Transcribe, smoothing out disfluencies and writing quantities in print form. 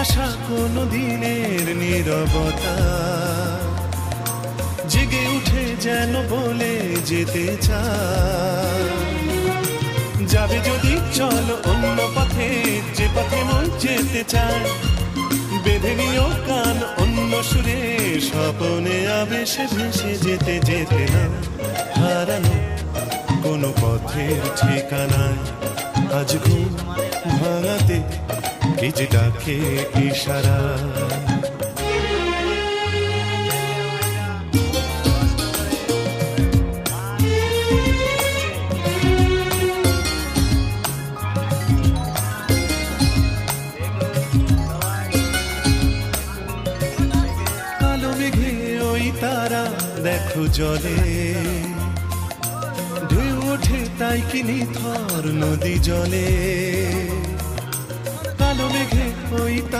আসা কোনো দিনের নীরবতা জেগে উঠে যেন বলে যেতে চায়, যাবে যদি চলো অন্য পথে, যে পথে মন যেতে চায়। বেঁধে নিও কান অন্য সুরে, স্বপনে আবেশে ভেসে যেতে যেতে না হারানো কোনো পথের ঠিকানায়। আজ ঘুম ভাঙাতে কে যে ডাকে ইশারা। তারা দেখো জলে ঢেউ ওঠে, তাই কি নিথর নদী জলে। কালো মেঘে ওই